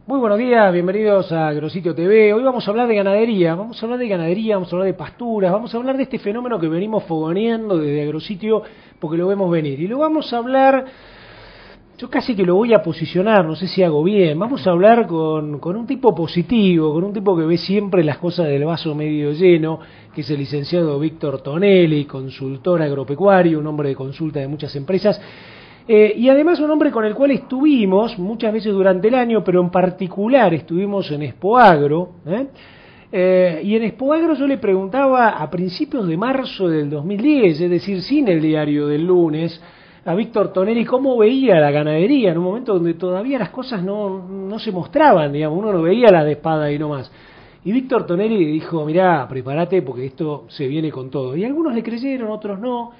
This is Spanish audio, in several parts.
Muy buenos días, bienvenidos a Agrositio TV. Hoy vamos a hablar de ganadería, vamos a hablar de pasturas, vamos a hablar de este fenómeno que venimos fogoneando desde Agrositio porque lo vemos venir. Y lo vamos a hablar, yo casi que lo voy a posicionar, no sé si hago bien, vamos a hablar con un tipo positivo, con un tipo que ve siempre las cosas del vaso medio lleno, que es el licenciado Víctor Tonelli, consultor agropecuario, un hombre de consulta de muchas empresas. Y además un hombre con el cual estuvimos muchas veces durante el año, pero en particular estuvimos en Expoagro. Y en Expoagro yo le preguntaba a principios de marzo del 2010, es decir, sin el diario del lunes, a Víctor Tonelli cómo veía la ganadería en un momento donde todavía las cosas no se mostraban, digamos, uno no veía la de espada y no más. Y Víctor Tonelli dijo, mirá, prepárate porque esto se viene con todo. Y algunos le creyeron, otros no.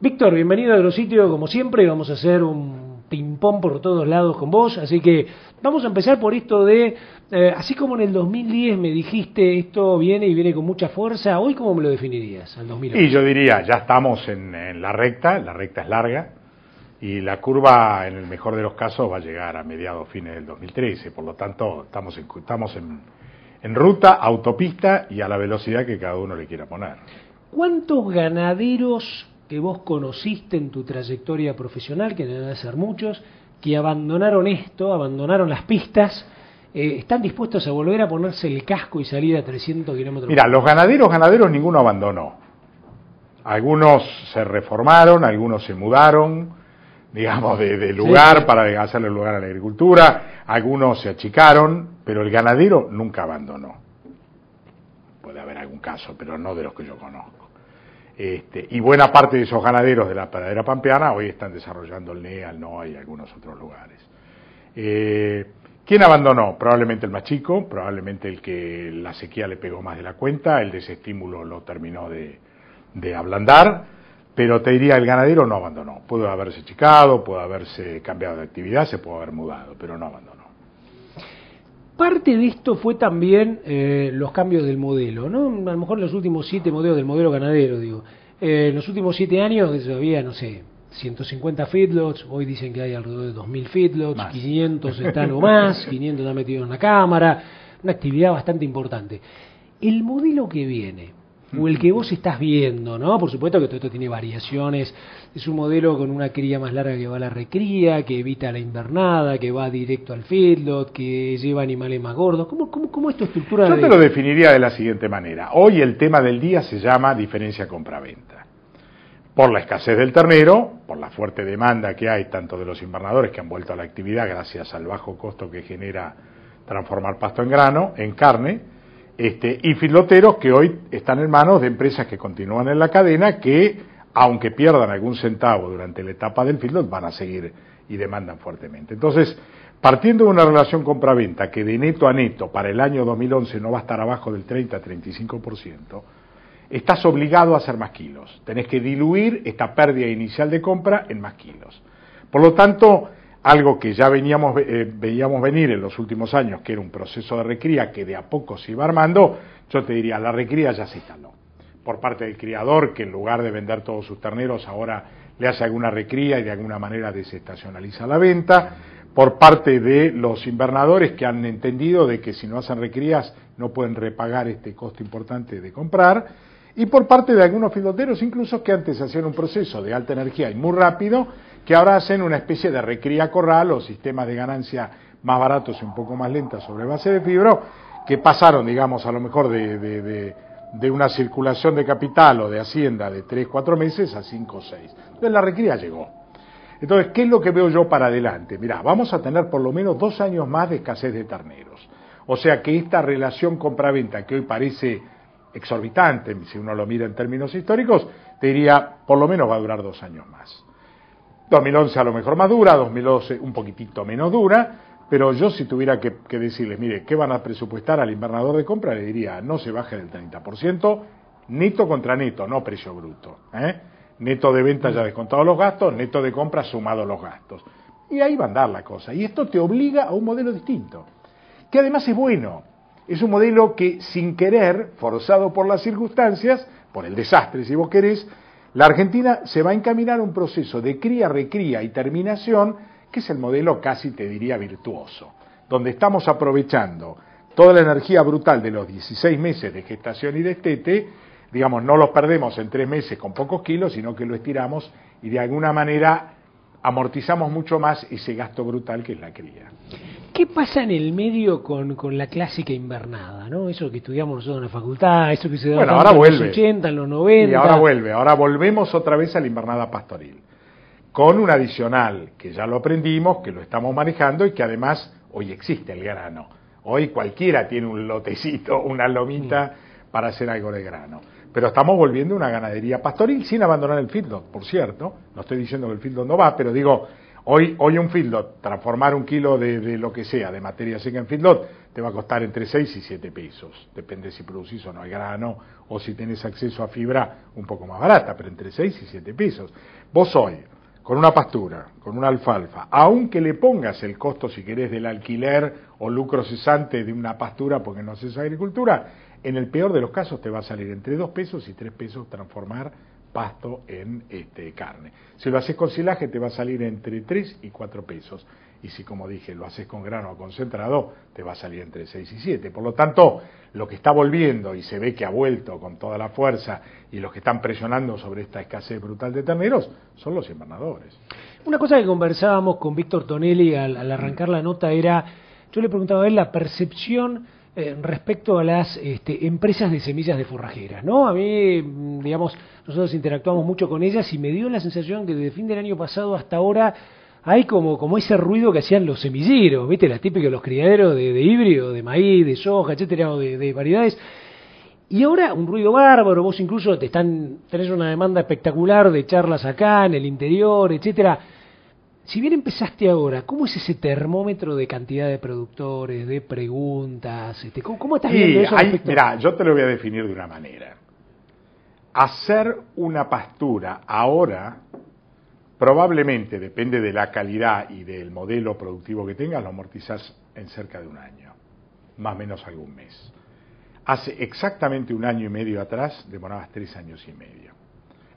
Víctor, bienvenido a Agrositio, como siempre, vamos a hacer un ping-pong por todos lados con vos, así que vamos a empezar por esto de, así como en el 2010 me dijiste esto viene y viene con mucha fuerza, ¿hoy cómo me lo definirías al 2011? Y yo diría, ya estamos en la recta es larga, y la curva, en el mejor de los casos, va a llegar a mediados, fines del 2013, por lo tanto, estamos en ruta, autopista y a la velocidad que cada uno le quiera poner. ¿Cuántos ganaderos que vos conociste en tu trayectoria profesional, que deben ser muchos, que abandonaron esto, abandonaron las pistas, están dispuestos a volver a ponerse el casco y salir a 300 kilómetros? Mira, los ganaderos ninguno abandonó. Algunos se reformaron, algunos se mudaron, digamos, de lugar, sí, para hacerle lugar a la agricultura, algunos se achicaron, pero el ganadero nunca abandonó. Puede haber algún caso, pero no de los que yo conozco. Y buena parte de esos ganaderos de la pradera pampeana hoy están desarrollando el NEA, el NOA y algunos otros lugares. ¿Quién abandonó? Probablemente el más chico, probablemente el que la sequía le pegó más de la cuenta, el desestímulo lo terminó de ablandar, pero te diría, el ganadero no abandonó. Puede haberse achicado, puede haberse cambiado de actividad, se puede haber mudado, pero no abandonó. Parte de esto fue también los cambios del modelo, ¿no? A lo mejor en los últimos 7 modelos del modelo ganadero, digo. En los últimos 7 años había, no sé, 150 feedlots, hoy dicen que hay alrededor de 2000 feedlots, más. 500 están o más, 500 están metidos en la cámara, una actividad bastante importante. El modelo que viene, o el que vos estás viendo, ¿no? Por supuesto que todo esto tiene variaciones, es un modelo con una cría más larga que va a la recría, que evita la invernada, que va directo al feedlot, que lleva animales más gordos. ¿Cómo es tu estructura? Yo te lo definiría de la siguiente manera. Hoy el tema del día se llama diferencia compra-venta. Por la escasez del ternero, por la fuerte demanda que hay tanto de los invernadores que han vuelto a la actividad gracias al bajo costo que genera transformar pasto en grano, en carne, y feedloteros que hoy están en manos de empresas que continúan en la cadena, que aunque pierdan algún centavo durante la etapa del feedlot, van a seguir y demandan fuertemente. Entonces, partiendo de una relación compra-venta que de neto a neto para el año 2011 no va a estar abajo del 30-35%, estás obligado a hacer más kilos. Tenés que diluir esta pérdida inicial de compra en más kilos. Por lo tanto, algo que ya veíamos venir en los últimos años, que era un proceso de recría que de a poco se iba armando, yo te diría, la recría ya se instaló. Por parte del criador, que en lugar de vender todos sus terneros, ahora le hace alguna recría y de alguna manera desestacionaliza la venta. Por parte de los invernadores, que han entendido de que si no hacen recrías no pueden repagar este costo importante de comprar. Y por parte de algunos feedloteros, incluso, que antes hacían un proceso de alta energía y muy rápido, que ahora hacen una especie de recría corral o sistemas de ganancia más baratos y un poco más lentas sobre base de fibro, que pasaron, digamos, a lo mejor de una circulación de capital o de hacienda de 3-4 meses a 5 o 6. Entonces la recría llegó. Entonces, ¿qué es lo que veo yo para adelante? Mirá, vamos a tener por lo menos 2 años más de escasez de terneros. O sea que esta relación compra-venta, que hoy parece exorbitante, si uno lo mira en términos históricos, te diría, por lo menos va a durar 2 años más. 2011 a lo mejor más dura, 2012 un poquitito menos dura, pero yo si tuviera que decirles, mire, ¿qué van a presupuestar al invernador de compra? Le diría, no se baje del 30%, neto contra neto, no precio bruto. Neto de venta ya descontado los gastos, neto de compra sumado los gastos. Y ahí va a andar la cosa. Y esto te obliga a un modelo distinto, que además es bueno. Es un modelo que, sin querer, forzado por las circunstancias, por el desastre si vos querés, la Argentina se va a encaminar a un proceso de cría, recría y terminación, que es el modelo casi te diría virtuoso, donde estamos aprovechando toda la energía brutal de los 16 meses de gestación y destete, digamos, no los perdemos en 3 meses con pocos kilos, sino que lo estiramos y de alguna manera amortizamos mucho más ese gasto brutal que es la cría. ¿Qué pasa en el medio con la clásica invernada, ¿no? Eso que estudiamos nosotros en la facultad, eso que se da ahora en vuelve. los 80, en los 90. Y ahora volvemos otra vez a la invernada pastoril, con un adicional que ya lo aprendimos, que lo estamos manejando y que además hoy existe el grano. Hoy cualquiera tiene un lotecito, una lomita para hacer algo de grano. Pero estamos volviendo a una ganadería pastoril sin abandonar el feedlot, por cierto. No estoy diciendo que el feedlot no va, pero digo, hoy un feedlot, transformar un kilo de lo que sea, de materia seca en feedlot, te va a costar entre 6 y 7 pesos. Depende si producís o no el grano, o si tenés acceso a fibra un poco más barata, pero entre 6 y 7 pesos. Vos hoy, con una pastura, con una alfalfa, aunque le pongas el costo, si querés, del alquiler o lucro cesante de una pastura porque no haces agricultura, en el peor de los casos te va a salir entre 2 pesos y 3 pesos transformar pasto en carne. Si lo haces con silaje te va a salir entre 3 y 4 pesos. Y si, como dije, lo haces con grano concentrado, te va a salir entre 6 y 7. Por lo tanto, lo que está volviendo, y se ve que ha vuelto con toda la fuerza, y los que están presionando sobre esta escasez brutal de terneros, son los invernadores. Una cosa que conversábamos con Víctor Tonelli al arrancar la nota era, yo le preguntaba a él la percepción respecto a las empresas de semillas de forrajeras, ¿no? A mí, digamos, nosotros interactuamos mucho con ellas y me dio la sensación que desde fin del año pasado hasta ahora hay como ese ruido que hacían los semilleros, ¿viste? La típica de los criaderos de híbrido, de maíz, de soja, etcétera, o de variedades. Y ahora un ruido bárbaro, vos incluso tenés una demanda espectacular de charlas acá, en el interior, etcétera. Si bien empezaste ahora, ¿cómo es ese termómetro de cantidad de productores, de preguntas? ¿Cómo estás viendo eso? Mirá, yo te lo voy a definir de una manera. Hacer una pastura ahora, probablemente, depende de la calidad y del modelo productivo que tengas, lo amortizás en cerca de un año, más o menos algún mes. Hace exactamente 1 año y medio atrás demorabas 3 años y medio.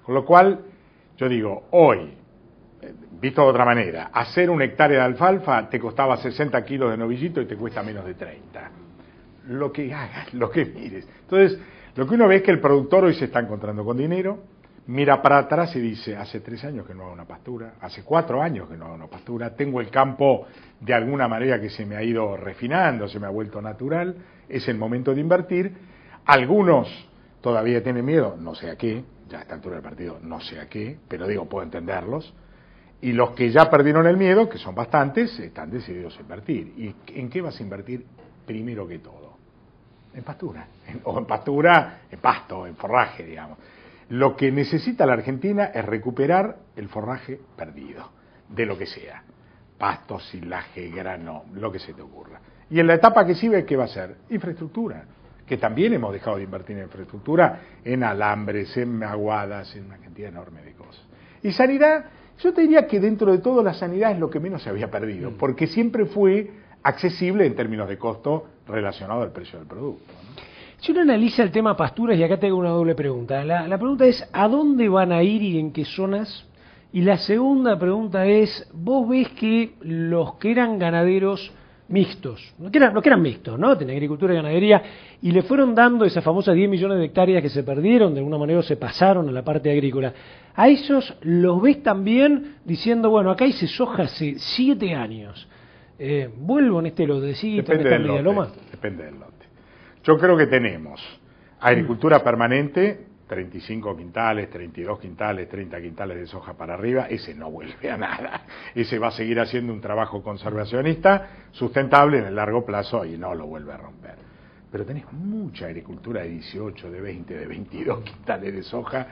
Con lo cual, yo digo, hoy, visto de otra manera, hacer 1 hectárea de alfalfa te costaba 60 kilos de novillito y te cuesta menos de 30. Lo que hagas, lo que mires. Entonces, lo que uno ve es que el productor hoy se está encontrando con dinero, mira para atrás y dice, hace 3 años que no hago una pastura, hace 4 años que no hago una pastura, tengo el campo de alguna manera que se me ha ido refinando, se me ha vuelto natural, es el momento de invertir. Algunos todavía tienen miedo, no sé a qué, ya a esta altura del partido no sé a qué, pero digo, puedo entenderlos. Y los que ya perdieron el miedo, que son bastantes, están decididos a invertir. ¿Y en qué vas a invertir primero que todo? En pastura, en pasto, en forraje, digamos. Lo que necesita la Argentina es recuperar el forraje perdido, de lo que sea. Pasto, silaje, grano, lo que se te ocurra. Y en la etapa que sigue, ¿qué va a ser? Infraestructura, que también hemos dejado de invertir en infraestructura, en alambres, en aguadas, en una cantidad enorme de cosas. Y sanidad, yo te diría que dentro de todo la sanidad es lo que menos se había perdido, porque siempre fue accesible en términos de costo relacionado al precio del producto, ¿no? Si uno analiza el tema pasturas, y acá tengo una doble pregunta. La pregunta es, ¿a dónde van a ir y en qué zonas? Y la segunda pregunta es, ¿vos ves que los que eran ganaderos mixtos, los que eran mixtos, ¿no? Tenían agricultura y ganadería, y le fueron dando esas famosas 10 millones de hectáreas que se perdieron, de alguna manera se pasaron a la parte agrícola, a esos los ves también diciendo, bueno, acá hice soja hace 7 años, vuelvo en este lotecito, en esta media loma? Depende del lote. Yo creo que tenemos agricultura permanente, 35 quintales, 32 quintales, 30 quintales de soja para arriba, ese no vuelve a nada. Ese va a seguir haciendo un trabajo conservacionista, sustentable en el largo plazo y no lo vuelve a romper. Pero tenés mucha agricultura de 18, de 20, de 22 quintales de soja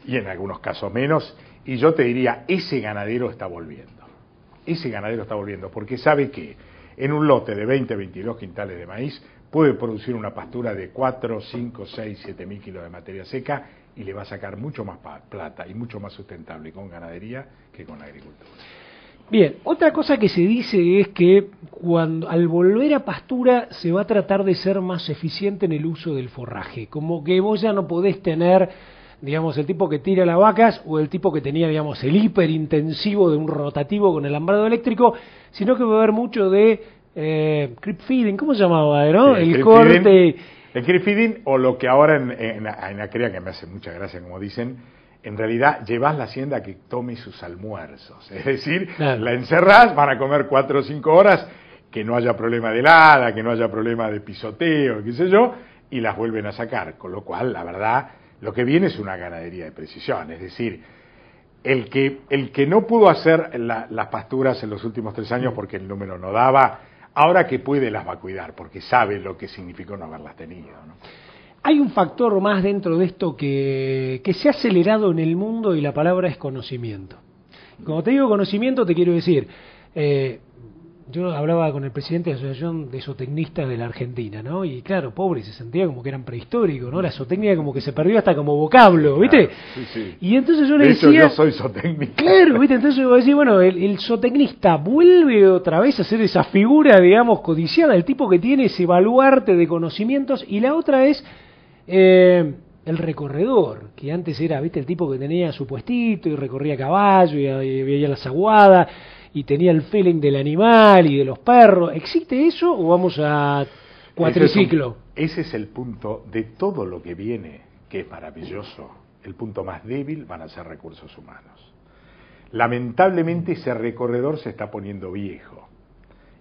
y en algunos casos menos. Y yo te diría, ese ganadero está volviendo. Ese ganadero está volviendo porque sabe que en un lote de 20, 22 quintales de maíz puede producir una pastura de 4, 5, 6, 7 mil kilos de materia seca y le va a sacar mucho más plata y mucho más sustentable con ganadería que con agricultura. Bien, otra cosa que se dice es que al volver a pastura se va a tratar de ser más eficiente en el uso del forraje, como que vos ya no podés tener, digamos, el tipo que tira las vacas o el tipo que tenía, digamos, el hiperintensivo de un rotativo con el alambrado eléctrico, sino que va a haber mucho de creep feeding, ¿cómo se llamaba? ¿No? Sí, el corte. feeding, el creep feeding, o lo que ahora en Acrea, que me hace mucha gracia, como dicen, en realidad llevas la hacienda a que tome sus almuerzos. Es decir, claro, la encerrás, van a comer 4 o 5 horas, que no haya problema de helada, que no haya problema de pisoteo, qué sé yo, y las vuelven a sacar. Con lo cual, la verdad, lo que viene es una ganadería de precisión. Es decir, el que no pudo hacer las pasturas en los últimos 3 años porque el número no daba, ahora que puede las va a cuidar, porque sabe lo que significó no haberlas tenido, ¿no? Hay un factor más dentro de esto que se ha acelerado en el mundo y la palabra es conocimiento. Cuando te digo conocimiento te quiero decir, yo hablaba con el presidente de la Asociación de Zootecnistas de la Argentina, ¿no? Y claro, pobre, se sentía como que eran prehistóricos, ¿no? La zootecnia como que se perdió hasta como vocablo, ¿viste? Claro, sí, sí. Y entonces yo le de hecho, decía... yo soy zootécnico. Claro, ¿viste? Entonces yo decía, bueno, el zootecnista vuelve otra vez a ser esa figura, digamos, codiciada, el tipo que tiene ese baluarte de conocimientos, y la otra es... el recorredor, que antes era, viste, el tipo que tenía su puestito y recorría a caballo y veía la zaguada y tenía el feeling del animal y de los perros. ¿Existe eso o vamos a cuatriciclo? Ese es el punto de todo lo que viene, que es maravilloso. El punto más débil van a ser recursos humanos. Lamentablemente ese recorredor se está poniendo viejo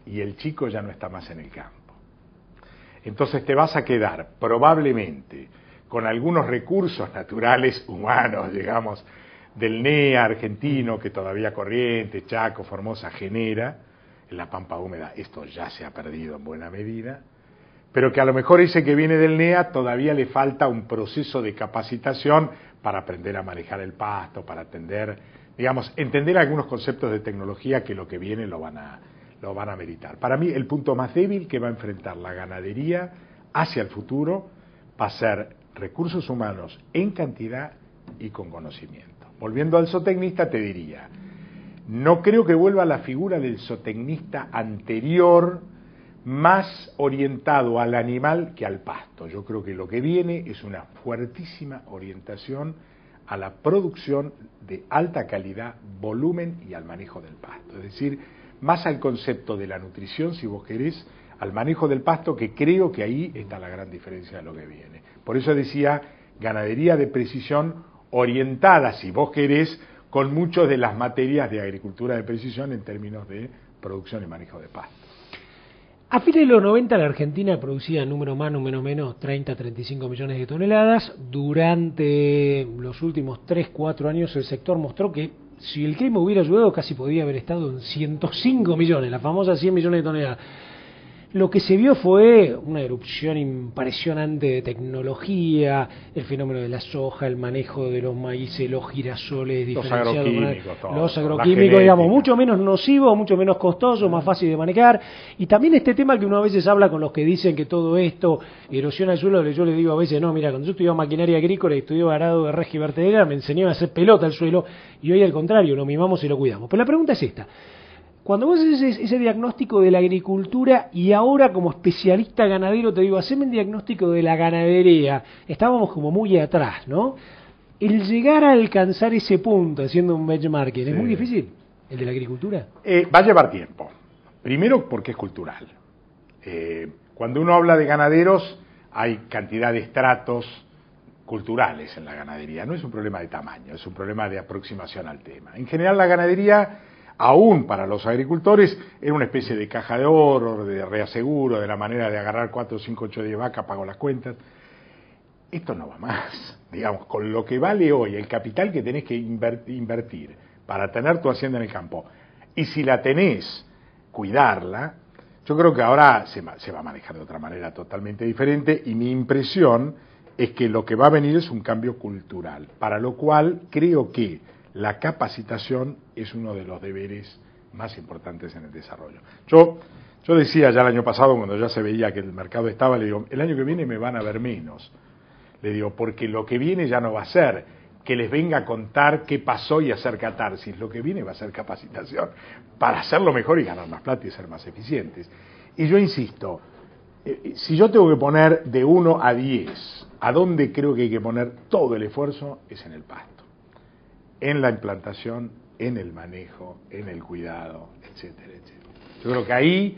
y el chico ya no está más en el campo. Entonces te vas a quedar probablemente con algunos recursos naturales humanos, digamos, del NEA argentino, que todavía Corrientes, Chaco, Formosa genera, en la pampa húmeda esto ya se ha perdido en buena medida, pero que a lo mejor ese que viene del NEA todavía le falta un proceso de capacitación para aprender a manejar el pasto, para atender, digamos, entender algunos conceptos de tecnología que lo que viene lo van a meritar. Para mí el punto más débil que va a enfrentar la ganadería hacia el futuro va a ser recursos humanos en cantidad y con conocimiento. Volviendo al zootecnista te diría, no creo que vuelva la figura del zootecnista anterior más orientado al animal que al pasto. Yo creo que lo que viene es una fuertísima orientación a la producción de alta calidad, volumen y al manejo del pasto. Es decir, más al concepto de la nutrición, si vos querés, al manejo del pasto, que creo que ahí está la gran diferencia de lo que viene. Por eso decía, ganadería de precisión orientada, si vos querés, con muchas de las materias de agricultura de precisión en términos de producción y manejo de pasto. A fines de los 90 la Argentina producía número más, número menos, 30-35 millones de toneladas. Durante los últimos 3-4 años el sector mostró que si el clima hubiera ayudado casi podía haber estado en 105 millones, las famosas 100 millones de toneladas. Lo que se vio fue una erupción impresionante de tecnología, el fenómeno de la soja, el manejo de los maíces, los girasoles diferenciados, los agroquímicos, digamos, mucho menos nocivo, mucho menos costoso, más fácil de manejar. Y también este tema que uno a veces habla con los que dicen que todo esto erosiona el suelo, yo les digo a veces, no, mira, cuando yo estudiaba maquinaria agrícola y estudiaba arado de regi vertedera, me enseñaba a hacer pelota al suelo, y hoy al contrario, lo mimamos y lo cuidamos. Pero la pregunta es esta. Cuando vos haces ese diagnóstico de la agricultura y ahora como especialista ganadero te digo, haceme un diagnóstico de la ganadería, estábamos como muy atrás, ¿no? El llegar a alcanzar ese punto haciendo un benchmarking, ¿es muy difícil? ¿El de la agricultura? Va a llevar tiempo. Primero porque es cultural. Cuando uno habla de ganaderos hay cantidad de estratos culturales en la ganadería. No es un problema de tamaño, es un problema de aproximación al tema. En general la ganadería, aún para los agricultores, era una especie de caja de ahorro, de reaseguro, de la manera de agarrar 4, 5, 8, 10 vacas, pago las cuentas. Esto no va más. Digamos, con lo que vale hoy, el capital que tenés que invertir para tener tu hacienda en el campo, y si la tenés, cuidarla, yo creo que ahora se va a manejar de otra manera totalmente diferente, y mi impresión es que lo que va a venir es un cambio cultural, para lo cual creo que la capacitación es uno de los deberes más importantes en el desarrollo. Yo decía ya el año pasado, cuando ya se veía que el mercado estaba, le digo, el año que viene me van a ver menos. Le digo, porque lo que viene ya no va a ser que les venga a contar qué pasó y hacer catarsis. Lo que viene va a ser capacitación para hacerlo mejor y ganar más plata y ser más eficientes. Y yo insisto, si yo tengo que poner de 1 a 10, ¿a dónde creo que hay que poner todo el esfuerzo? Es en el pasto. En la implantación, en el manejo, en el cuidado, etcétera, etcétera. Yo creo que ahí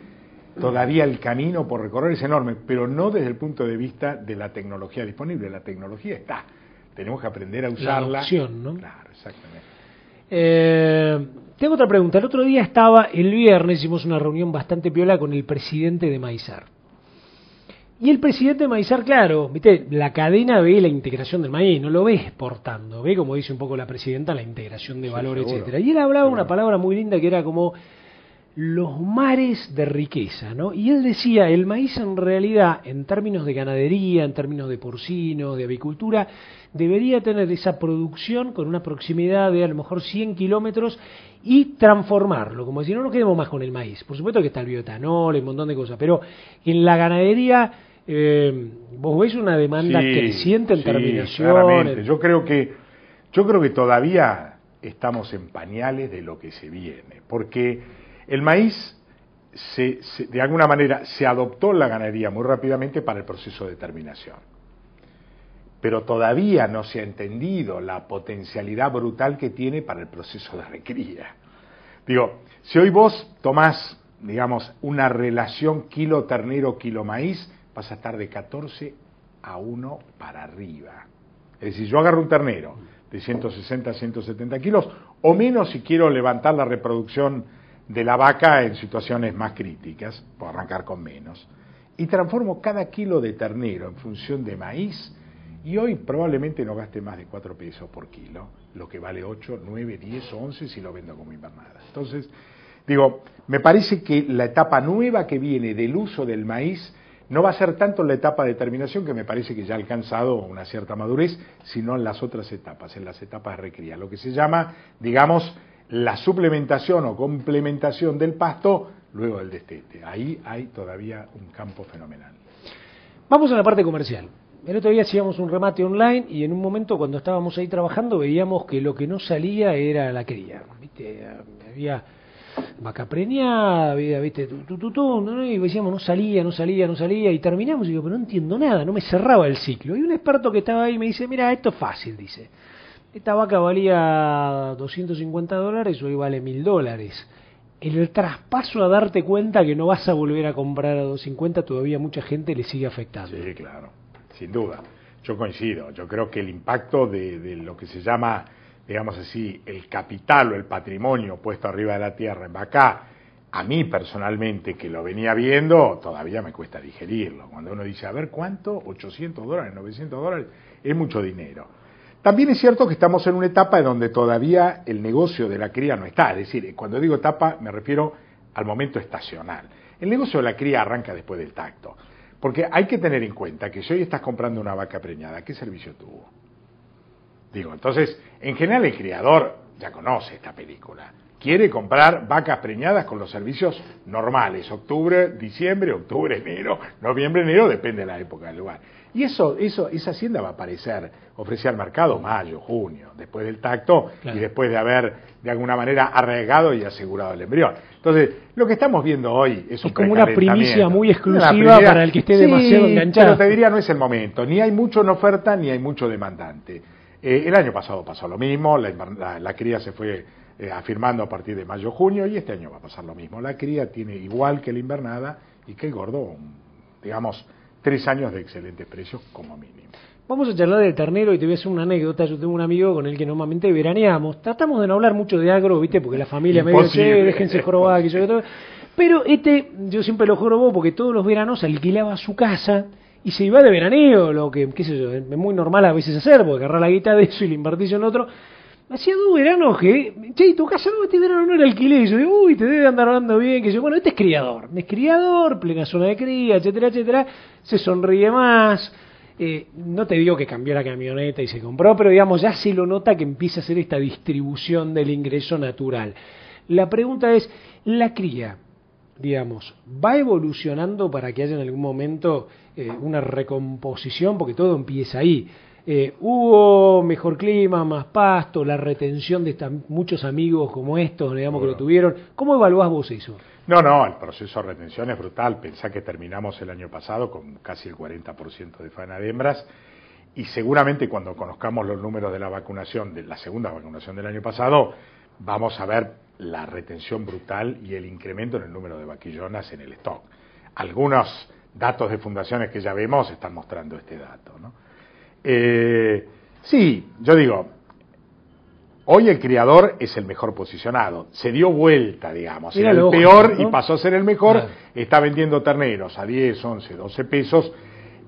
todavía el camino por recorrer es enorme, pero no desde el punto de vista de la tecnología disponible. La tecnología está, tenemos que aprender a usarla. La opción, ¿no? Claro, exactamente. Tengo otra pregunta. El otro día el viernes, hicimos una reunión bastante piola con el presidente de Maizar. Y el presidente de Maizar, claro, viste, la cadena ve la integración del maíz, no lo ve exportando, ve, como dice un poco la presidenta, la integración de valor, seguro, etcétera. Y él hablaba una palabra muy linda que era como los mares de riqueza, ¿no? Y él decía, el maíz en realidad, en términos de ganadería, en términos de porcino, de avicultura, debería tener esa producción con una proximidad de a lo mejor 100 kilómetros y transformarlo, como decir, no nos quedemos más con el maíz. Por supuesto que está el bioetanol, un montón de cosas, pero en la ganadería vos ves una demanda creciente en terminación. Claramente. Yo creo que todavía estamos en pañales de lo que se viene, porque el maíz de alguna manera se adoptó en la ganadería muy rápidamente para el proceso de terminación. Pero todavía no se ha entendido la potencialidad brutal que tiene para el proceso de recría. Digo, si hoy vos tomás, digamos, una relación kilo ternero, kilo maíz, vas a estar de 14-1 para arriba. Es decir, yo agarro un ternero de 160 a 170 kilos, o menos si quiero levantar la reproducción de la vaca en situaciones más críticas, puedo arrancar con menos, y transformo cada kilo de ternero en función de maíz, y hoy probablemente no gaste más de 4 pesos por kilo, lo que vale 8, 9, 10 o 11 si lo vendo como invernada. Entonces, digo, me parece que la etapa nueva que viene del uso del maíz no va a ser tanto en la etapa de terminación, que me parece que ya ha alcanzado una cierta madurez, sino en las otras etapas, en las etapas de recría, lo que se llama, digamos, la suplementación o complementación del pasto luego del destete. Ahí hay todavía un campo fenomenal. Vamos a la parte comercial. El otro día hacíamos un remate online y en un momento cuando estábamos ahí trabajando veíamos que lo que no salía era la cría. ¿Viste? Había vaca preñada, había, ¿viste? ¿No? Y decíamos no salía y terminamos y digo, pero no entiendo nada, no me cerraba el ciclo. Y un experto que estaba ahí me dice, mira, esto es fácil, dice. Esta vaca valía $250, hoy vale $1.000. El traspaso a darte cuenta que no vas a volver a comprar a 250 todavía mucha gente le sigue afectando. Sí, claro, sin duda. Yo coincido. Yo creo que el impacto de lo que se llama, digamos así, el capital o el patrimonio puesto arriba de la tierra en vaca, a mí personalmente, que lo venía viendo, todavía me cuesta digerirlo. Cuando uno dice, a ver, ¿cuánto? $800, $900, es mucho dinero. También es cierto que estamos en una etapa en donde todavía el negocio de la cría no está. Es decir, cuando digo etapa me refiero al momento estacional. El negocio de la cría arranca después del tacto. Porque hay que tener en cuenta que si hoy estás comprando una vaca preñada, ¿qué servicio tuvo? Digo, entonces, en general el criador ya conoce esta película. Quiere comprar vacas preñadas con los servicios normales. Octubre, diciembre, octubre, enero, noviembre, enero, depende de la época del lugar. Y esa hacienda va a aparecer, ofrecer al mercado mayo, junio, después del tacto, claro, y después de haber, de alguna manera, arraigado y asegurado el embrión. Entonces, lo que estamos viendo hoy es un como una primicia muy exclusiva para el que esté demasiado enganchado. Pero te diría, no es el momento. Ni hay mucho en oferta, ni hay mucho demandante. El año pasado pasó lo mismo, la cría se fue afirmando a partir de mayo, junio, y este año va a pasar lo mismo. La cría tiene igual que la invernada y que el gordo, digamos, 3 años de excelentes precios como mínimo. Vamos a charlar del ternero y te voy a hacer una anécdota. Yo tengo un amigo con el que normalmente veraneamos. Tratamos de no hablar mucho de agro, ¿viste? Porque la familia me dice, déjense jorobar, que yo todo. Pero yo siempre lo jorobó porque todos los veranos alquilaba su casa y se iba de veraneo, lo que, qué sé yo, es muy normal a veces hacer, porque agarrar la guita de eso y la invertís en otro. Hacía 2 veranos que, che, tu casa no, este verano no era alquiler. Y yo digo, uy, te debe andar hablando bien. Que yo, bueno, este es criador, plena zona de cría, etcétera, etcétera. Se sonríe más. No te digo que cambió la camioneta y se compró, pero digamos, ya se lo nota que empieza a hacer esta distribución del ingreso natural. La pregunta es, ¿la cría, digamos, va evolucionando para que haya en algún momento una recomposición? Porque todo empieza ahí. Hubo mejor clima, más pasto, la retención de muchos amigos como estos, digamos, que lo tuvieron. ¿Cómo evaluás vos eso? No, el proceso de retención es brutal. Pensá que terminamos el año pasado con casi el 40% de faena de hembras y seguramente cuando conozcamos los números de la vacunación, de la segunda vacunación del año pasado, vamos a ver la retención brutal y el incremento en el número de vaquillonas en el stock. algunos datos de fundaciones que ya vemos están mostrando este dato, ¿no? Sí, yo digo, hoy el criador es el mejor posicionado, se dio vuelta, digamos, era el peor, ¿no?, y pasó a ser el mejor, está vendiendo terneros a 10, 11, 12 pesos,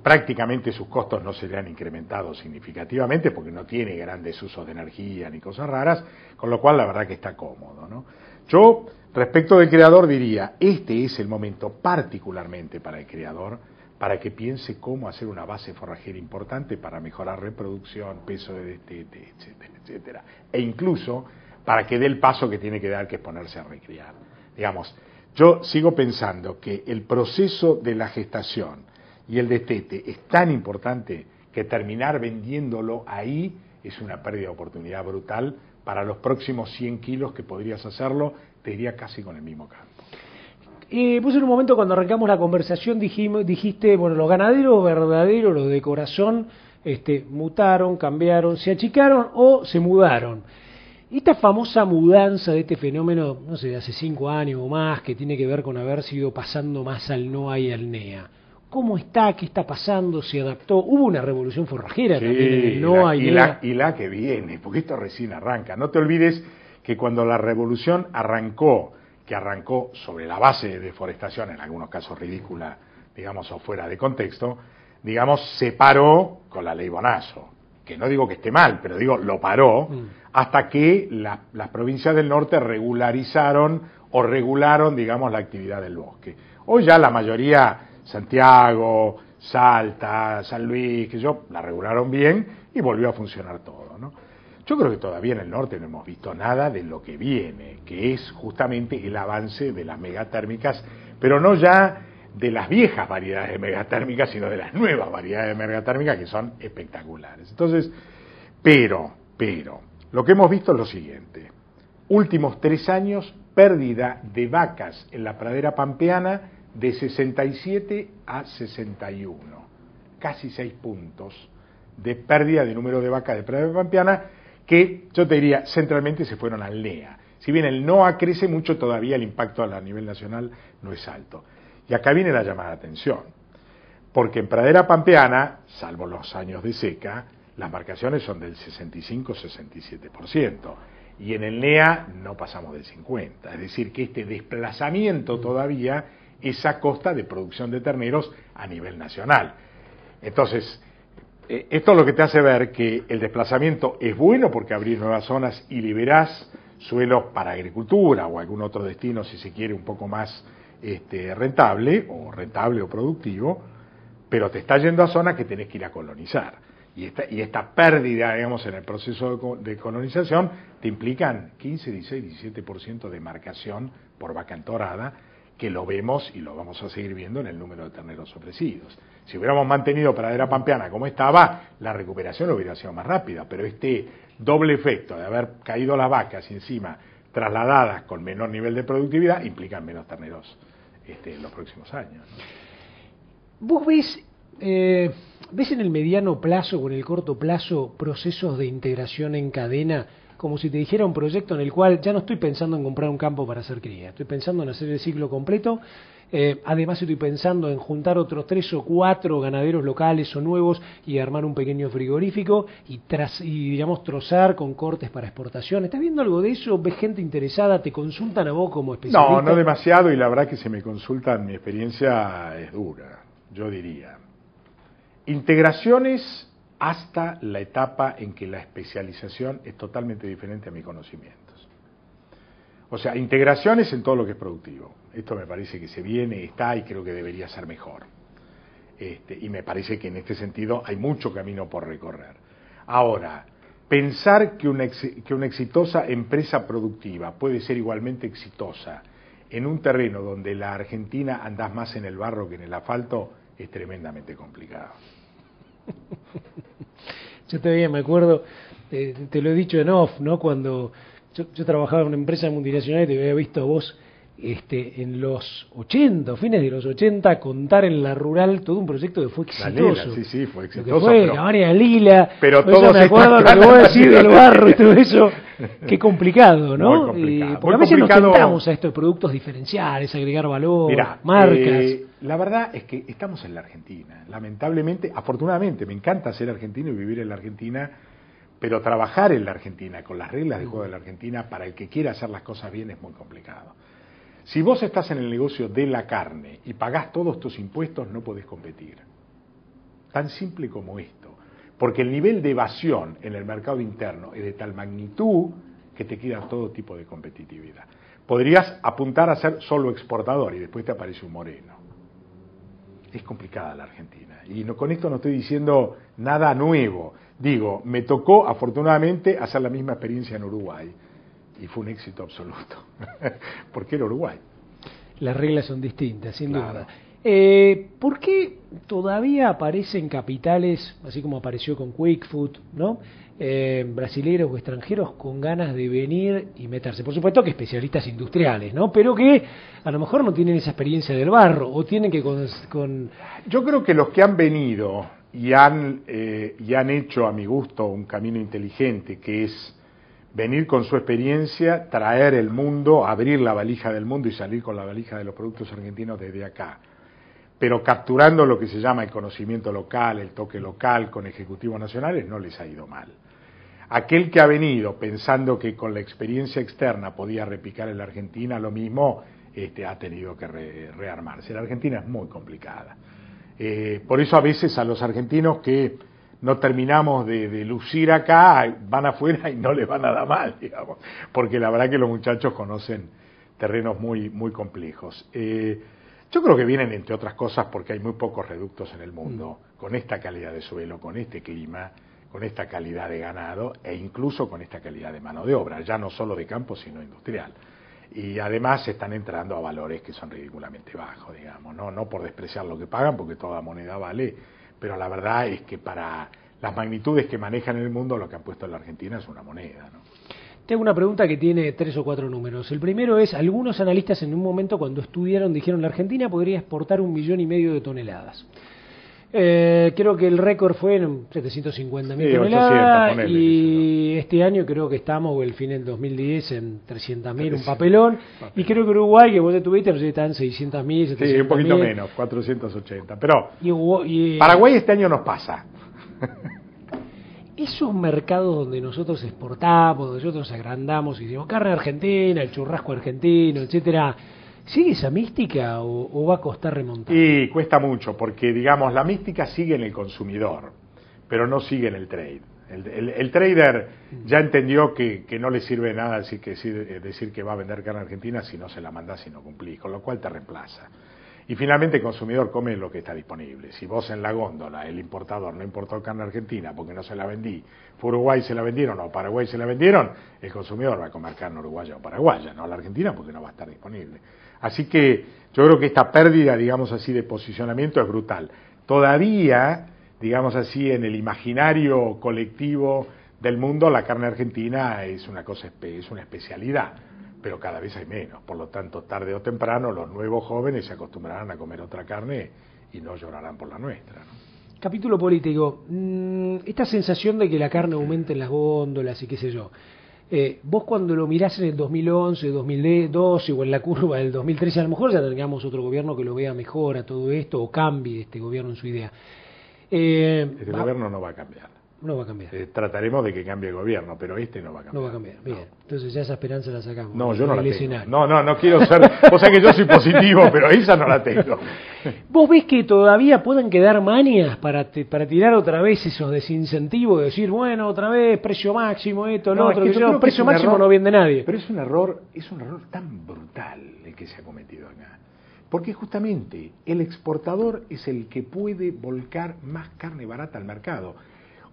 prácticamente sus costos no se le han incrementado significativamente porque no tiene grandes usos de energía ni cosas raras, con lo cual la verdad que está cómodo, ¿no? Yo, respecto del criador, diría, este es el momento particularmente para el criador, para que piense cómo hacer una base forrajera importante para mejorar reproducción, peso de destete, etcétera, etcétera. E incluso para que dé el paso que tiene que dar, que es ponerse a recriar. Digamos, yo sigo pensando que el proceso de la gestación y el destete es tan importante que terminar vendiéndolo ahí es una pérdida de oportunidad brutal para los próximos 100 kilos que podrías hacerlo, te diría casi con el mismo campo. Pues en un momento cuando arrancamos la conversación dijiste, bueno, los ganaderos verdaderos, los de corazón, mutaron, cambiaron, se achicaron o se mudaron. Esta famosa mudanza de este fenómeno, no sé, de hace 5 años o más, que tiene que ver con haber sido pasando más al NOA y al NEA. ¿Cómo está? ¿Qué está pasando? ¿Se adaptó? Hubo una revolución forrajera también en el NOA y NEA. Y la que viene, porque esto recién arranca. No te olvides que cuando la revolución arrancó, que arrancó sobre la base de deforestación, en algunos casos ridícula, digamos, o fuera de contexto, digamos, se paró con la ley Bonazo, que no digo que esté mal, pero digo, lo paró, hasta que las provincias del norte regularon, digamos, la actividad del bosque. Hoy ya la mayoría, Santiago, Salta, San Luis, la regularon bien y volvió a funcionar todo, ¿no? Yo creo que todavía en el norte no hemos visto nada de lo que viene, que es justamente el avance de las megatérmicas, pero no ya de las viejas variedades de megatérmicas, sino de las nuevas variedades de megatérmicas que son espectaculares. Entonces, pero, lo que hemos visto es lo siguiente. Últimos 3 años, pérdida de vacas en la pradera pampeana de 67 a 61. Casi 6 puntos de pérdida de número de vacas de pradera pampeana, que yo te diría centralmente se fueron al NEA. Si bien el NOA crece mucho, todavía el impacto a nivel nacional no es alto. Y acá viene la llamada de atención, porque en pradera pampeana, salvo los años de seca, las marcaciones son del 65-67%, y en el NEA no pasamos del 50%, es decir, que este desplazamiento todavía es a costa de producción de terneros a nivel nacional. Entonces, esto es lo que te hace ver que el desplazamiento es bueno porque abrís nuevas zonas y liberás suelos para agricultura o algún otro destino, si se quiere, un poco más rentable o productivo, pero te está yendo a zonas que tenés que ir a colonizar. Y esta pérdida, digamos, en el proceso de colonización te implican 15, 16, 17% de marcación por vaca entorada, que lo vemos y lo vamos a seguir viendo en el número de terneros ofrecidos. Si hubiéramos mantenido pradera pampeana como estaba, la recuperación hubiera sido más rápida, pero este doble efecto de haber caído las vacas y encima trasladadas con menor nivel de productividad implican menos terneros en los próximos años, ¿no? ¿Vos ves en el mediano plazo o en el corto plazo procesos de integración en cadena? Como si te dijera un proyecto en el cual ya no estoy pensando en comprar un campo para hacer cría, estoy pensando en hacer el ciclo completo, además estoy pensando en juntar otros 3 o 4 ganaderos locales o nuevos y armar un pequeño frigorífico y digamos trozar con cortes para exportación. ¿Estás viendo algo de eso? ¿Ves gente interesada? ¿Te consultan a vos como especialista? No demasiado, y la verdad que si me consultan, mi experiencia es dura, yo diría. Integraciones hasta la etapa en que la especialización es totalmente diferente a mis conocimientos. O sea, integraciones en todo lo que es productivo. Esto me parece que se viene, está y creo que debería ser mejor. Y me parece que en este sentido hay mucho camino por recorrer. Ahora, pensar que una exitosa empresa productiva puede ser igualmente exitosa en un terreno donde la Argentina andás más en el barro que en el asfalto es tremendamente complicado. Yo todavía me acuerdo, te lo he dicho en off, ¿no? Cuando yo trabajaba en una empresa multinacional y te había visto a vos en los 80, fines de los 80, contar en la rural todo un proyecto que fue exitoso. Sí, fue exitoso. Lo que fue la María Lila, pero todo me acuerdo lo que vos decís del barro y todo eso. Qué complicado, ¿no? Muy complicado. Porque a veces nos tentamos a estos productos diferenciales, agregar valor, marcas. La verdad es que estamos en la Argentina. Lamentablemente, afortunadamente, me encanta ser argentino y vivir en la Argentina, pero trabajar en la Argentina, con las reglas de juego de la Argentina, para el que quiera hacer las cosas bien es muy complicado. Si vos estás en el negocio de la carne y pagás todos tus impuestos, no podés competir. Tan simple como esto. Porque el nivel de evasión en el mercado interno es de tal magnitud que te queda todo tipo de competitividad. Podrías apuntar a ser solo exportador y después te aparece un moreno. Es complicada la Argentina. Y con esto no estoy diciendo nada nuevo. Digo, me tocó afortunadamente hacer la misma experiencia en Uruguay. Y fue un éxito absoluto. Porque era Uruguay. Las reglas son distintas, sin Claro. duda. ¿Por qué todavía aparecen capitales, así como apareció con Quick Food, ¿no? Brasileros o extranjeros con ganas de venir y meterse? Por supuesto que especialistas industriales, ¿no? Pero que a lo mejor no tienen esa experiencia del barro o tienen que Yo creo que los que han venido y han hecho, a mi gusto, un camino inteligente, que es venir con su experiencia, traer el mundo, abrir la valija del mundo y salir con la valija de los productos argentinos desde acá, pero capturando lo que se llama el conocimiento local, el toque local, con ejecutivos nacionales, no les ha ido mal. Aquel que ha venido pensando que con la experiencia externa podía repicar en la Argentina, lo mismo, ha tenido que rearmarse. La Argentina es muy complicada. Por eso a veces a los argentinos que no terminamos de lucir acá, van afuera y no les va nada mal, digamos, porque la verdad que los muchachos conocen terrenos muy, muy complejos. Yo creo que vienen, entre otras cosas, porque hay muy pocos reductos en el mundo, con esta calidad de suelo, con este clima, con esta calidad de ganado e incluso con esta calidad de mano de obra, ya no solo de campo, sino industrial. Y además están entrando a valores que son ridículamente bajos, digamos, no por despreciar lo que pagan, porque toda moneda vale, pero la verdad es que para las magnitudes que manejan en el mundo, lo que han puesto en la Argentina es una moneda, ¿no? Tengo una pregunta que tiene 3 o 4 números. El primero es, algunos analistas en un momento cuando estudiaron dijeron la Argentina podría exportar 1,5 millones de toneladas. Creo que el récord fue en 750.000 toneladas 800, y este año creo que estamos, o el fin del 2010, en 300.000, un papelón. Y creo que Uruguay, que vos estuviste, no sé si están 600.000, 700.000. Sí, un poquito menos, 480. Pero y Paraguay este año nos pasa. Esos mercados donde nosotros exportamos, donde nosotros agrandamos y decimos carne argentina, el churrasco argentino, etcétera, ¿sigue esa mística o va a costar remontar? Y cuesta mucho, porque digamos, la mística sigue en el consumidor, pero no sigue en el trade. El trader ya entendió que no le sirve nada decir que va a vender carne argentina si no se la mandás y no cumplís, con lo cual te reemplaza. Y finalmente el consumidor come lo que está disponible. Si vos en la góndola, el importador no importó carne argentina porque no se la vendí, fue Uruguay se la vendieron o Paraguay se la vendieron, el consumidor va a comer carne uruguaya o paraguaya, no la argentina porque no va a estar disponible. Así que yo creo que esta pérdida, digamos así, de posicionamiento es brutal. Todavía, digamos así, en el imaginario colectivo del mundo, la carne argentina es una cosa, es una especialidad, pero cada vez hay menos. Por lo tanto, tarde o temprano, los nuevos jóvenes se acostumbrarán a comer otra carne y no llorarán por la nuestra, ¿no? Capítulo político. Esta sensación de que la carne aumenta en las góndolas y qué sé yo. Vos cuando lo mirás en el 2011, 2012 o en la curva del 2013, a lo mejor ya tengamos otro gobierno que lo vea mejor a todo esto o cambie este gobierno en su idea. Este gobierno no va a cambiar. No va a cambiar. Trataremos de que cambie el gobierno, pero este no va a cambiar. No va a cambiar, bien. No. Entonces ya esa esperanza la sacamos. No, yo no la tengo. No quiero ser... O sea que yo soy positivo, pero esa no la tengo. ¿Vos ves que todavía pueden quedar manias para tirar otra vez esos desincentivos de decir, bueno, otra vez, precio máximo, esto, lo otro, que precio máximo no vende nadie? Pero es un error tan brutal el que se ha cometido acá. Porque justamente el exportador es el que puede volcar más carne barata al mercado.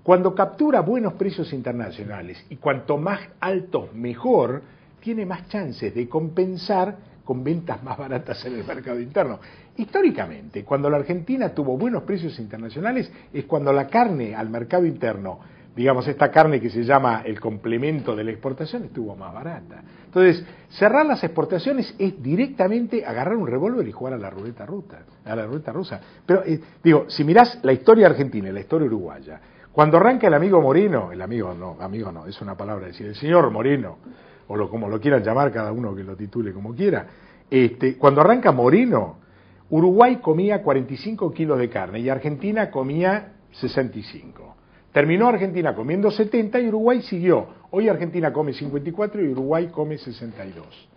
Cuando captura buenos precios internacionales y cuanto más altos mejor, tiene más chances de compensar con ventas más baratas en el mercado interno. Históricamente, cuando la Argentina tuvo buenos precios internacionales, es cuando la carne al mercado interno digamos, esta carne que se llama el complemento de la exportación estuvo más barata. Entonces, cerrar las exportaciones es directamente agarrar un revólver y jugar a la ruleta rusa. Pero, digo, si mirás la historia argentina y la historia uruguaya, cuando arranca el amigo Moreno, amigo no, es una palabra decir, el señor Moreno, o como lo quieran llamar, cada uno que lo titule como quiera, cuando arranca Moreno, Uruguay comía 45 kilos de carne y Argentina comía 65. Terminó Argentina comiendo 70 y Uruguay siguió. Hoy Argentina come 54 y Uruguay come 62.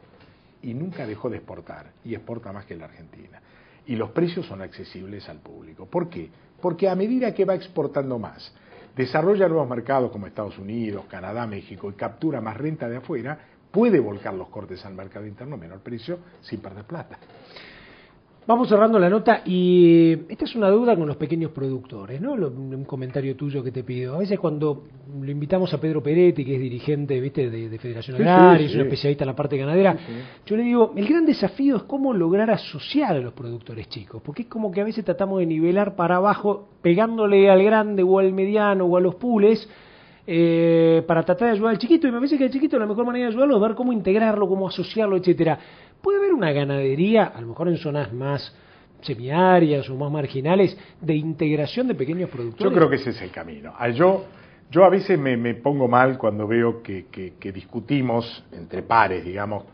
Y nunca dejó de exportar, y exporta más que la Argentina. Y los precios son accesibles al público. ¿Por qué? Porque a medida que va exportando más, desarrolla nuevos mercados como Estados Unidos, Canadá, México, y captura más renta de afuera, puede volcar los cortes al mercado interno a menor precio sin perder plata. Vamos cerrando la nota y esta es una duda con los pequeños productores, ¿no? Un comentario tuyo que te pido. A veces cuando lo invitamos a Pedro Peretti, que es dirigente, ¿viste?, de Federación Agraria, es un especialista en la parte ganadera, yo le digo, el gran desafío es cómo lograr asociar a los productores chicos, porque es como que a veces tratamos de nivelar para abajo, pegándole al grande o al mediano o a los pules, para tratar de ayudar al chiquito, y me parece que el chiquito la mejor manera de ayudarlo es ver cómo integrarlo, cómo asociarlo, etcétera. ¿Puede haber una ganadería, a lo mejor en zonas más semiáridas o más marginales, de integración de pequeños productores? Yo creo que ese es el camino. Yo a veces me pongo mal cuando veo que discutimos entre pares, digamos,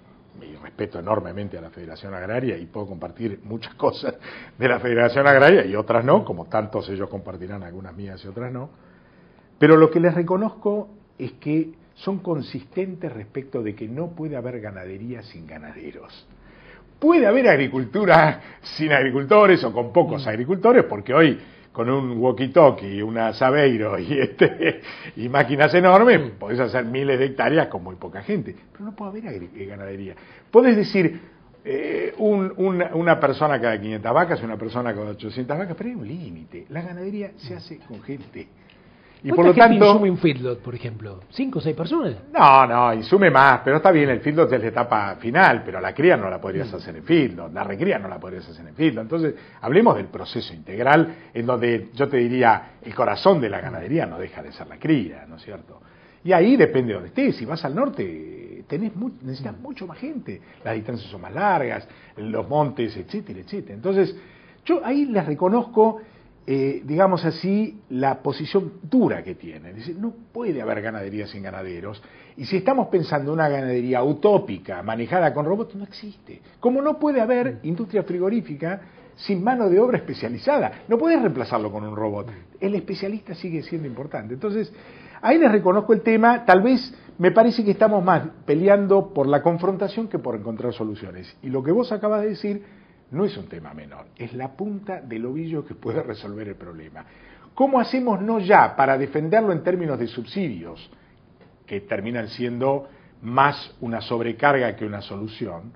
y respeto enormemente a la Federación Agraria y puedo compartir muchas cosas de la Federación Agraria y otras no, como tantos ellos compartirán algunas mías y otras no, pero lo que les reconozco es que son consistentes respecto de que no puede haber ganadería sin ganaderos. Puede haber agricultura sin agricultores o con pocos agricultores, porque hoy con un walkie-talkie, una Sabeiro y máquinas enormes, podés hacer miles de hectáreas con muy poca gente. Pero no puede haber ganadería. Podés decir una persona cada 500 vacas, una persona cada 800 vacas, pero hay un límite. La ganadería se hace con gente. Y por lo tanto, insume un feedlot, por ejemplo? ¿5 o 6 personas? No, insume más, pero está bien, el feedlot es la etapa final, pero la cría no la podrías hacer en feedlot, la recría no la podrías hacer en feedlot. Entonces, hablemos del proceso integral, en donde yo te diría, el corazón de la ganadería no deja de ser la cría, ¿no es cierto? Y ahí depende de donde estés, si vas al norte, necesitas mucho más gente, las distancias son más largas, los montes, etcétera, etcétera. Entonces, yo ahí les reconozco, digamos así, la posición dura que tiene. Es decir, no puede haber ganadería sin ganaderos, y si estamos pensando en una ganadería utópica manejada con robots, no existe. Como no puede haber industria frigorífica sin mano de obra especializada, no puedes reemplazarlo con un robot. El especialista sigue siendo importante. Entonces, ahí les reconozco el tema. Tal vez me parece que estamos más peleando por la confrontación que por encontrar soluciones. Y lo que vos acabas de decir no es un tema menor, es la punta del ovillo que puede resolver el problema. ¿Cómo hacemos no ya para defenderlo en términos de subsidios, que terminan siendo más una sobrecarga que una solución?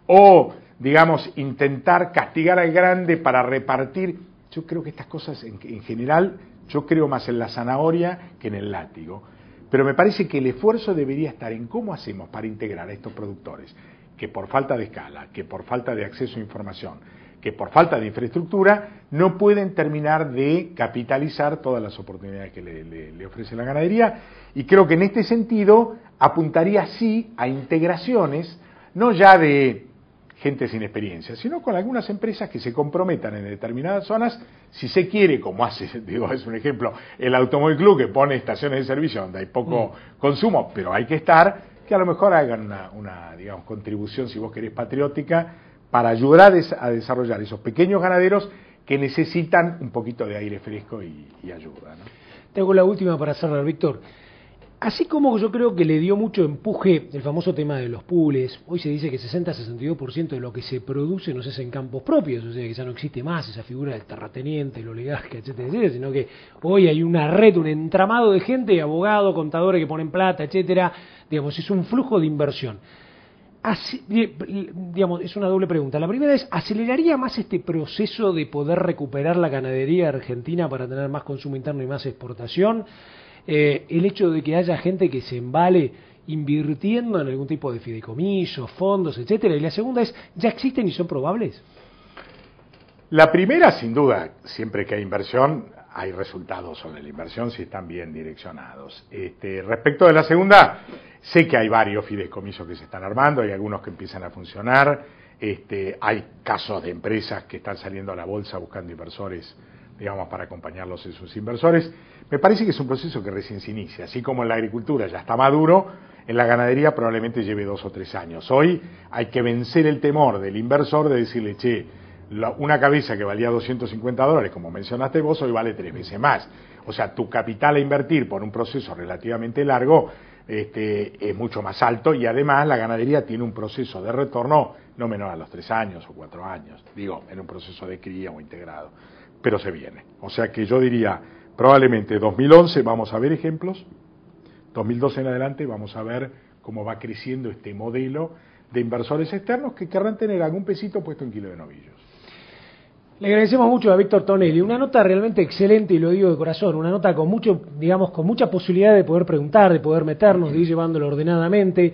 O, digamos, intentar castigar al grande para repartir. Yo creo que estas cosas, en general, yo creo más en la zanahoria que en el látigo. Pero me parece que el esfuerzo debería estar en cómo hacemos para integrar a estos productores, que por falta de escala, que por falta de acceso a información, que por falta de infraestructura, no pueden terminar de capitalizar todas las oportunidades que le ofrece la ganadería. Y creo que en este sentido apuntaría sí a integraciones, no ya de gente sin experiencia, sino con algunas empresas que se comprometan en determinadas zonas, si se quiere, como hace, digo, es un ejemplo, el Automóvil Club, que pone estaciones de servicio donde hay poco consumo, pero hay que estar, que a lo mejor hagan una digamos, contribución, si vos querés, patriótica, para ayudar a desarrollar esos pequeños ganaderos que necesitan un poquito de aire fresco y ayuda, ¿no? Te hago la última para cerrar, Víctor. Así como yo creo que le dio mucho empuje el famoso tema de los pools, hoy se dice que 60-62% de lo que se produce no se hace en campos propios, o sea que ya no existe más esa figura del terrateniente, el oligarca, etcétera, etcétera, sino que hoy hay una red, un entramado de gente, abogados, contadores que ponen plata, etcétera, digamos, es un flujo de inversión. Así, digamos, es una doble pregunta. La primera es, ¿aceleraría más este proceso de poder recuperar la ganadería argentina para tener más consumo interno y más exportación? El hecho de que haya gente que se embale invirtiendo en algún tipo de fideicomisos, fondos, etcétera. Y la segunda es, ¿ya existen y son probables? La primera, sin duda, siempre que hay inversión, hay resultados sobre la inversión si están bien direccionados. Respecto de la segunda, sé que hay varios fideicomisos que se están armando, hay algunos que empiezan a funcionar, hay casos de empresas que están saliendo a la bolsa buscando inversores, digamos, para acompañarlos en sus inversores. Me parece que es un proceso que recién se inicia, así como en la agricultura ya está maduro, en la ganadería probablemente lleve 2 o 3 años. Hoy hay que vencer el temor del inversor de decirle, che, una cabeza que valía $250, como mencionaste vos, hoy vale 3 veces más. O sea, tu capital a invertir por un proceso relativamente largo es mucho más alto, y además la ganadería tiene un proceso de retorno no menor a los 3 años o 4 años, digo, en un proceso de cría o integrado, pero se viene. O sea que yo diría, probablemente 2011 vamos a ver ejemplos, 2012 en adelante vamos a ver cómo va creciendo este modelo de inversores externos que querrán tener algún pesito puesto en kilo de novillos. Le agradecemos mucho a Víctor Tonelli, una nota realmente excelente, y lo digo de corazón, una nota con mucho, digamos, con mucha posibilidad de poder preguntar, de poder meternos, de ir llevándolo ordenadamente,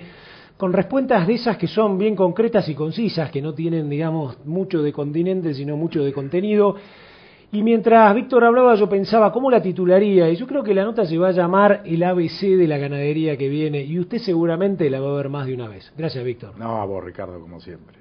con respuestas de esas que son bien concretas y concisas, que no tienen, digamos, mucho de continente, sino mucho de contenido. Y mientras Víctor hablaba, yo pensaba cómo la titularía, y yo creo que la nota se va a llamar El ABC de la ganadería que viene, y usted seguramente la va a ver más de una vez. Gracias, Víctor. No, a vos, Ricardo, como siempre.